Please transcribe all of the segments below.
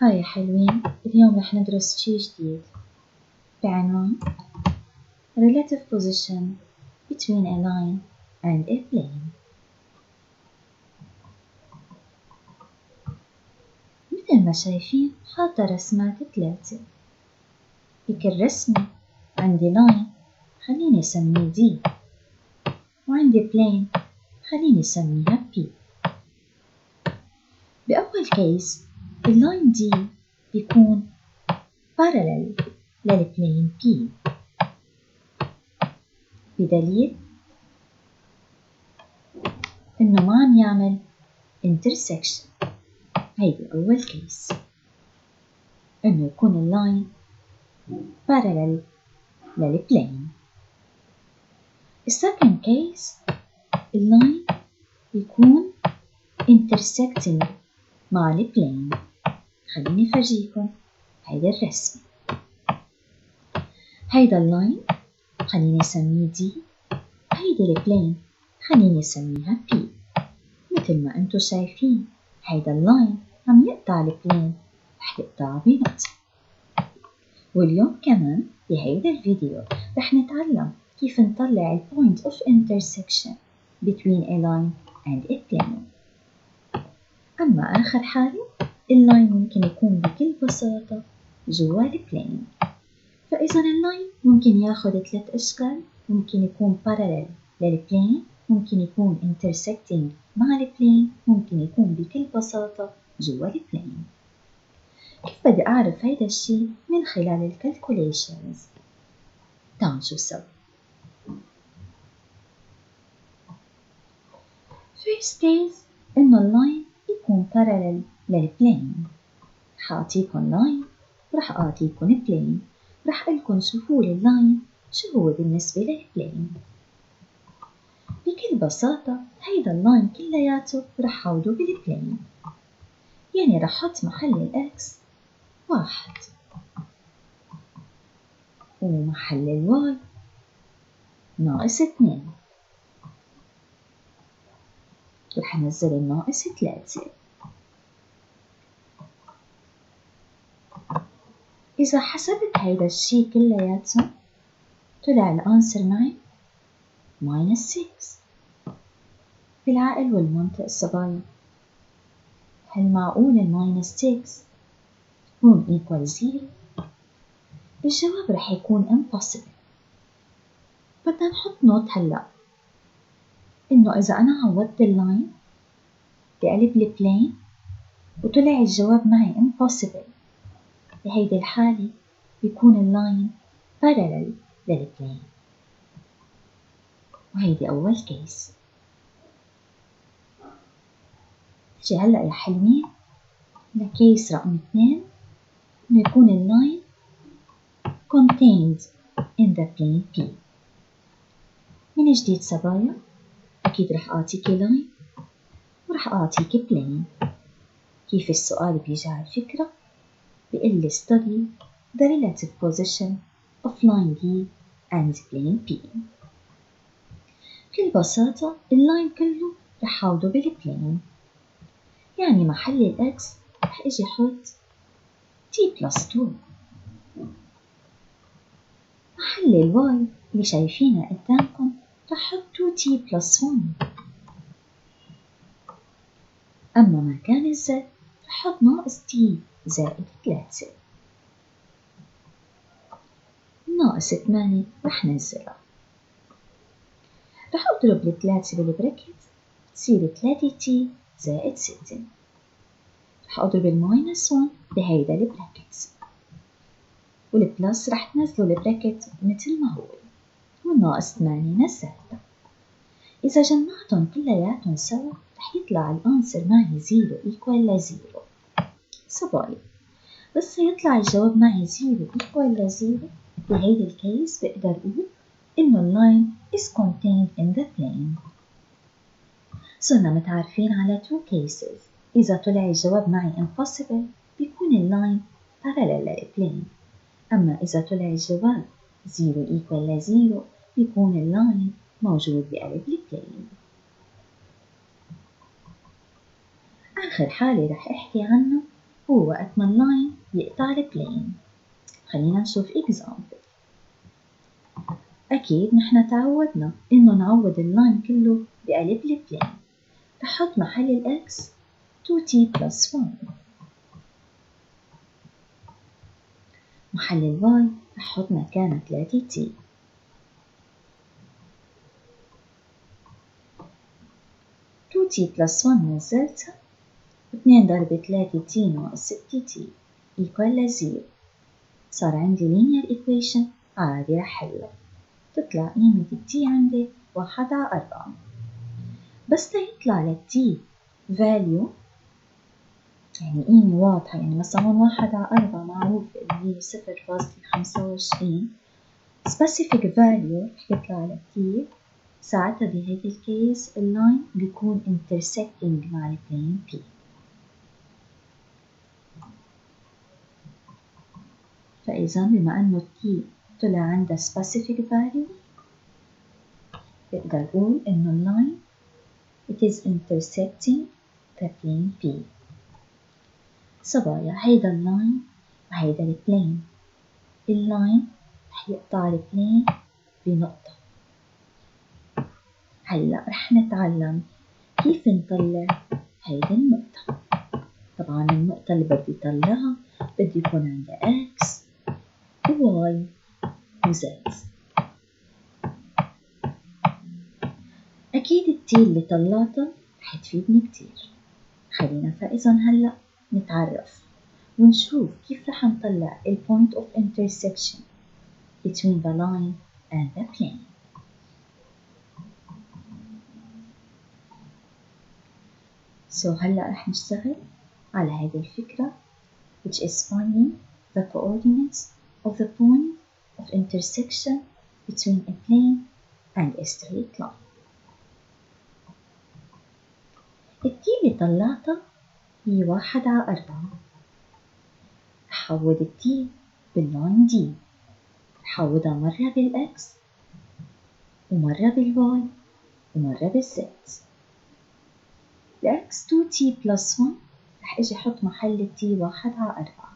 هاي يا حلوين، اليوم رح ندرس شي جديد بعنوان Relative Position between a line and a plane. مثل ما شايفين حاطة رسمات 3. بكل رسمة عندي line خليني اسميه D، وعندي plane خليني اسميها P. بأول كيس اللاين D بيكون parallel للبلين P، بدليل إنه ما عم يعمل intersection. هيدي أول كيس، إنه يكون اللاين parallel للبلين. السكند كيس اللاين يكون intersecting مع البلين. خليني أفرجيكم هيدا الرسمة. هيدا اللاين خليني أسميه D، هيدا البلين خليني أسميها P. مثل ما انتو شايفين هيدا اللاين عم يقطع البلين، رح يقطع بنقطة. واليوم كمان بهيدا الفيديو رح نتعلم كيف نطلع ال point of intersection between a line and a plane. أما آخر حالة اللاين ممكن يكون بكل بساطة جوا البلين. فإذا اللاين ممكن ياخد 3 أشكال، ممكن يكون parallel للبلين، ممكن يكون intersecting مع البلين، ممكن يكون بكل بساطة جوا البلين. كيف بدي أعرف هيدا الشي؟ من خلال الكالكوليشنز. تعالوا نشوف سوا. First case إنه اللاين يكون parallel للبلين. رح أعطيكم لاين ورح أعطيكم بلين، رح أقلكم شوفوا اللاين شو هو بالنسبة للبلين. بكل بساطة هيدا اللاين كلياته رح أعوضه بالبلين، يعني رح أحط محل الإكس 1 ومحل الواي -2، رح أنزل الناقص 3. إذا حسبت هيدا الشي كلياته طلع الأنسر معي -6. بالعقل والمنطق الصبايا، هل معقول -6 يكون equal 0؟ الجواب رح يكون impossible. بدنا نحط نوت هلأ إنه إذا أنا عوضت اللاين بقلب البلين وطلع الجواب معي impossible، بهيدي الحالة بيكون اللاين parallel للبلين. وهيدي أول كيس. نجي هلأ يا حلوين لكيس رقم 2، إنه يكون اللاين contained in the plane P. من جديد صبايا أكيد رح أعطيكي لاين ورح أعطيكي بلين. كيف السؤال بيجي على الفكرة؟ بيقول لي study the relative position of line D and plane P. بكل بساطة اللاين كله رح أعوضه بالبلين، يعني محل الإكس رح إجي أحط T+2، محل الواي اللي شايفينها قدامكم رح أحط 2T+1، أما مكان الزد رح أحط -T زائد 3، -8 رح نزلها. رح أضرب ال3 بالبراكت تصير 3T زائد 6. رح أضرب -1 بهيدا البراكت، والبلس رح تنزلوا البراكت مثل ما هو، وال-8 نزلتها. إذا جمعتهم كلياتهم سوا رح يطلع الأنسر معي 0 equal 0. صبايا بس يطلع الجواب معي 0 equal 0 بهيدا الكيس بقدر أقول إنه اللاين is contained in the plane. صرنا متعرفين على 2 cases. إذا طلع الجواب معي impossible بيكون اللاين parallel للبلين، أما إذا طلع الجواب 0 equal 0 بيكون اللاين موجود بقلب البلين. آخر حالة رح أحكي عنها هو وقت ما اللاين يقطع البلين. خلينا نشوف example. أكيد نحن تعودنا إنه نعوض اللاين كله بقلب البلين. رح حط محل الإكس 2t plus 1. محل الواي رح حط مكانه 3t. 2t plus 1 نزلتها، 2 ضرب 3t ناقص 6t equal 0. صار عندي linear equation عادي رح حلها. تطلع قيمة t عندي 1/4. بس ليطلع لك t value يعني قيمة واضحة، يعني مثلا 1/4 معروف اللي هي 0.25 specific value رح يطلع لك t. ساعتها بهيك الكيس اللاين بيكون intersecting مع البلين P. فإذا بما أنه t طلع عندها specific value بقدر أقول إنه اللاين it is intersecting the plane P. صبايا هيدا اللاين وهيدا البلين. اللاين رح يقطع البلين بنقطة. هلأ رح نتعلم كيف نطلع هيدي النقطة. طبعا النقطة اللي بدي طلعها بدي يكون عندها x و y و z. أكيد التي اللي طلعتها رح تفيدني كتير. خلينا فإذا هلأ نتعرف ونشوف كيف رح نطلع ال point of intersection between the line and the plane. هلأ رح نشتغل على هذه الفكرة which is finding the coordinates of the point of intersection between a plane and a straight line. التي اللي طلعتها هي 1/4. رح عوض التي باللاين دي. رح عوضها مرة بالإكس ومرة بالواي ومرة بالزد. الإكس 2t plus 1 رح اجي احط محل التي 1/4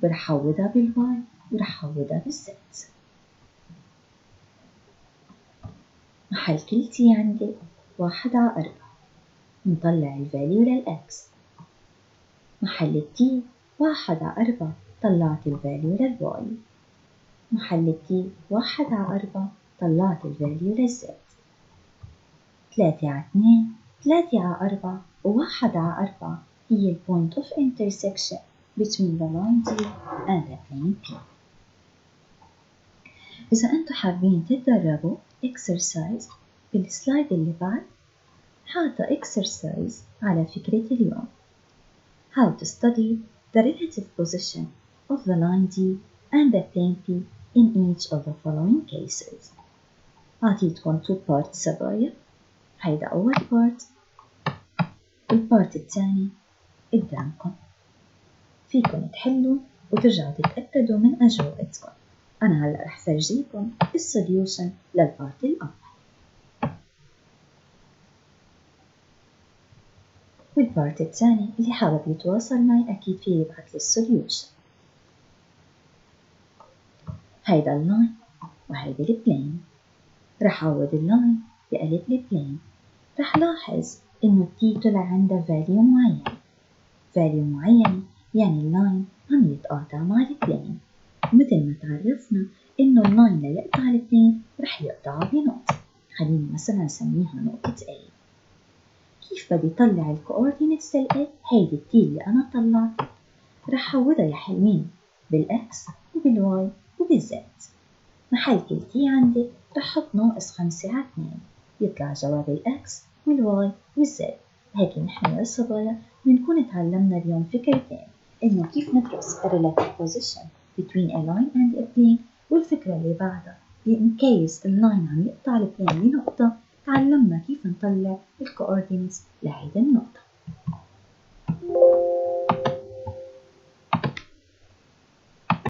ورح عوضها بالواي ورح عوضها بالزد. محل كل تي عندي 1/4. نطلع الفاليو للإكس. محل التي 1/4 طلعت الفاليو للواي. محل التي 1/4 طلعت الفاليو للزد. 3/2 3/4 و1/4 هي ال point of intersection between the line D and the plane P. إذا أنتم حابين تتدربوا exercise بالسلايد اللي بعد حاطة exercise على فكرة اليوم. How to study the relative position of the line D and the plane P in each of the following cases. أعطيتكم 2 parts صبايا. هيدا أول part. البارت الثاني قدامكم. فيكم تحلوا وترجعوا تتأكدوا من أجوبتكم. أنا هلأ رح فرجيكم السوليوشن للبارت الأول. والبارت الثاني اللي حابب يتواصل معي أكيد فيه يبعث لي السوليوشن. هيدا اللاين وهيدا البلين. رح عوض اللاين بقلب البلين. رح لاحظ إنه التي طلع عندها فاليو معين. فاليو معين يعني اللاين عم يتقاطع مع البلين. مثل ما تعرفنا إنه اللاين ليقطع البلين رح يقطعها بنقطة. خلينا مثلا نسميها نقطة A. كيف بدي طلع الكوردينيتس للA؟ هيدي التي اللي أنا طلعتها رح حوضها يا حلوين بالإكس وبالواي وبالزد. محل كل تي عندي رح حط -5/2 يطلع جواب الإكس والواي والزد. هيك نحن يا صبايا بنكون تعلمنا اليوم فكرتين، إنه كيف ندرس ال relative position between a line and a plane، والفكرة اللي بعدها in case اللاين عم يقطع البلين بنقطة تعلمنا كيف نطلع الكوردينيتس لهيدي النقطة.